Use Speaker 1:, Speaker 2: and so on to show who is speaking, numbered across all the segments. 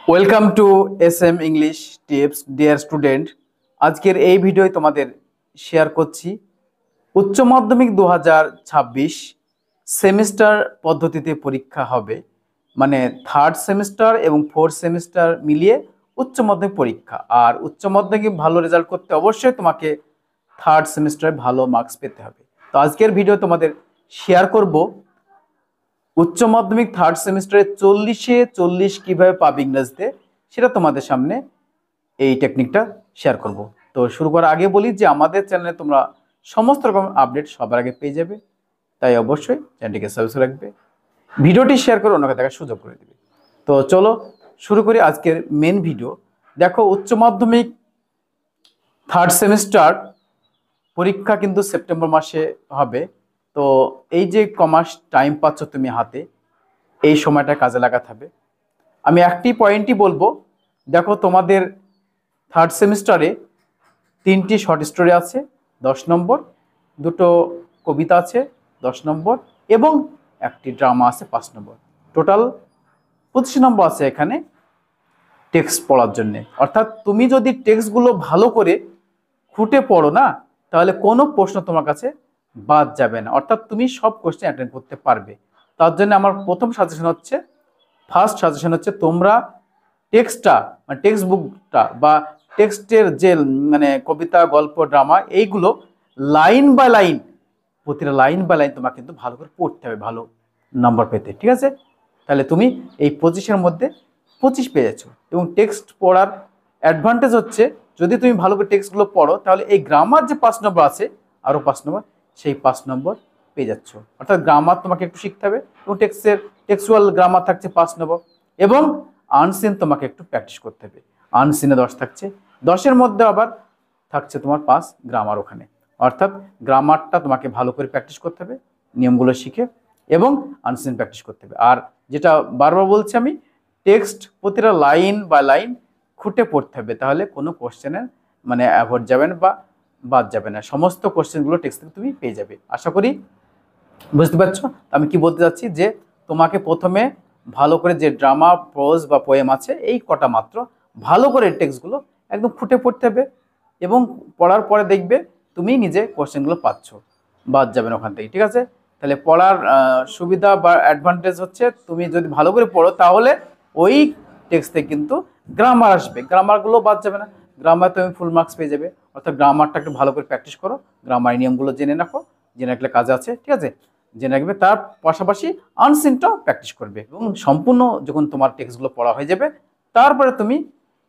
Speaker 1: Welcome to SM English tips dear student. আজকের এই ভিডিওয় তোমাদের শেয়ার করছি উচ্চ মাধ্যমিক 2026 সেমিস্টার পদ্ধতিতে পরীক্ষা হবে, মানে থার্ড সেমিস্টার এবং ফোর্থ সেমিস্টার মিলিয়ে উচ্চ মাধ্যমিক পরীক্ষা। আর উচ্চ মাধ্যমিক ভালো রেজাল্ট করতে অবশ্যই তোমাকে থার্ড সেমিস্টারে ভালো মার্কস পেতে হবে। তো আজকের ভিডিও তোমাদের শেয়ার করব উচ্চ মাধ্যমিক থার্ড সেমিস্টারে 40-এ 40 কিভাবে পাবে ইংরেজিতে, সেটা তোমাদের সামনে এই টেকনিকটা শেয়ার করব। তো শুরু করার আগে বলি যে আমাদের চ্যানেলে তোমরা সমস্ত রকম আপডেট সবার আগে পেয়ে যাবে, তাই অবশ্যই চ্যানেলটিকে সাবস্ক্রাইব রাখবে, ভিডিওটি শেয়ার করে অন্যকে দেখার সুযোগ করে দেবে। তো চলো শুরু করি আজকের মেন ভিডিও। দেখো, উচ্চ মাধ্যমিক থার্ড সেমিস্টার পরীক্ষা কিন্তু সেপ্টেম্বর মাসে হবে। তো এই যে কমাস টাইম পাচ্ছ তুমি হাতে, এই সময়টা কাজে লাগাতে হবে। আমি একটি পয়েন্টই বলবো, দেখো তোমাদের থার্ড সেমিস্টারে 3টি শর্ট স্টোরি আছে 10 নম্বর, 2টো কবিতা আছে 10 নম্বর এবং একটি ড্রামা আছে 5 নম্বর। টোটাল 25 নম্বর আছে এখানে টেক্সট পড়ার জন্যে। অর্থাৎ তুমি যদি টেক্সটগুলো ভালো করে খুঁটে পড়ো না, তাহলে কোনো প্রশ্ন তোমার কাছে বাদ যাবে না, অর্থাৎ তুমি সব কোশ্চেন অ্যাটেন্ড করতে পারবে। তার জন্য আমার প্রথম ফার্স্ট সাজেশন হচ্ছে তোমরা টেক্সটটা মানে টেক্সট বুকটা বা টেক্সটের যে মানে কবিতা, গল্প, ড্রামা, এইগুলো লাইন বাই লাইন, প্রতিটা লাইন বাই লাইন তোমাকে কিন্তু ভালো করে পড়তে হবে ভালো নাম্বার পেতে, ঠিক আছে? তাহলে তুমি এই 25-এর মধ্যে 25 পেয়ে যাচ্ছ। এবং টেক্সট পড়ার অ্যাডভান্টেজ হচ্ছে, যদি তুমি ভালো করে টেক্সটগুলো পড়ো তাহলে এই গ্রামার যে 5 নম্বর আছে, আরও 5 নম্বর, সেই 5 নম্বর পেয়ে যাচ্ছ। অর্থাৎ গ্রামার তোমাকে একটু শিখতে হবে এবং টেক্সচুয়াল গ্রামার থাকছে 5 নম্বর, এবং আনসিন তোমাকে একটু প্র্যাকটিস করতে হবে। আনসিনে 10 থাকছে, 10-এর মধ্যে আবার থাকছে তোমার 5 গ্রামার ওখানে। অর্থাৎ গ্রামারটা তোমাকে ভালো করে প্র্যাকটিস করতে হবে নিয়মগুলো শিখে, এবং আনসিন প্র্যাকটিস করতে হবে। আর যেটা বারবার বলছি আমি, টেক্সট প্রতিটা লাইন বা লাইন খুঁটে পড়তে হবে, তাহলে কোনো কোশ্চেনের মানে অ্যাভয়েড যাবে না বা বাদ যাবে না, সমস্ত কোশ্চেনগুলো টেক্সট থেকে তুমি পেয়ে যাবে। আশা করি বুঝতে পারছো আমি কি বলতে চাচ্ছি। যে তোমাকে প্রথমে ভালো করে যে ড্রামা, প্রোজ বা পোয়েম আছে, এই কটা মাত্র ভালো করে টেক্সটগুলো একদম খুঁটে পড়তে হবে, এবং পড়ার পরে দেখবে তুমি নিজে কোশ্চেনগুলো পাচ্ছ, বাদ যাবে না ওখান থেকে, ঠিক আছে? তাহলে পড়ার সুবিধা বা অ্যাডভান্টেজ হচ্ছে, তুমি যদি ভালো করে পড়ো তাহলে ওই টেক্সট থেকে কিন্তু গ্রামার আসবে, গ্রামারগুলো বাদ যাবে না, গ্রামার তুমি ফুল মার্কস পেয়ে যাবে। অর্থাৎ গ্রামারটা একটু ভালো করে প্র্যাকটিস করো, গ্রামার নিয়মগুলো জেনে রাখো, জেনে রাখলে কাজে আছে, ঠিক আছে? জেনে রাখবে, তার পাশাপাশি আনসিনটাও প্র্যাকটিস করবে, এবং সম্পূর্ণ যখন তোমার টেক্সটগুলো পড়া হয়ে যাবে, তারপরে তুমি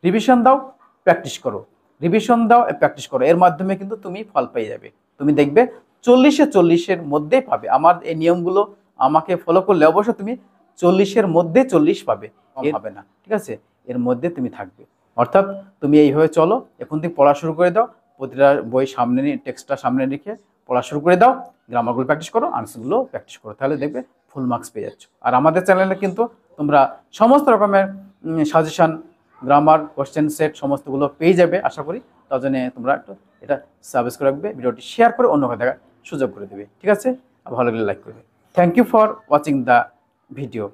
Speaker 1: রিভিশন দাও, প্র্যাকটিস করো, রিভিশন দাও, প্র্যাকটিস করো, এর মাধ্যমে কিন্তু তুমি ফল পেয়ে যাবে। তুমি দেখবে 40-এ 40-এর মধ্যেই পাবে। আমার এই নিয়মগুলো আমাকে ফলো করলে অবশ্যই তুমি 40-এর মধ্যে 40 পাবে, এর হবে না, ঠিক আছে? এর মধ্যে তুমি থাকবে। অর্থাৎ তুমি এইভাবে চলো, এখন থেকে পড়া শুরু করে দাও, প্রতিটা বই সামনে নিয়ে টেক্সটটা সামনে রেখে পড়া শুরু করে দাও, গ্রামারগুলো প্র্যাকটিস করো, আনসারগুলো প্র্যাকটিস করো, তাহলে দেখবে ফুল মার্কস পেয়ে যাচ্ছ। আর আমাদের চ্যানেলে কিন্তু তোমরা সমস্ত রকমের সাজেশন, গ্রামার, কোশ্চেন সেট সমস্তগুলো পেয়ে যাবে আশা করি। তার জন্য তোমরা একটু এটা সাবস্ক্রাইব রাখবে, ভিডিওটি শেয়ার করে অন্যকে দেখার সুযোগ করে দেবে, ঠিক আছে? আর ভালো লাগলে লাইক করবে। Thank you for watching the video.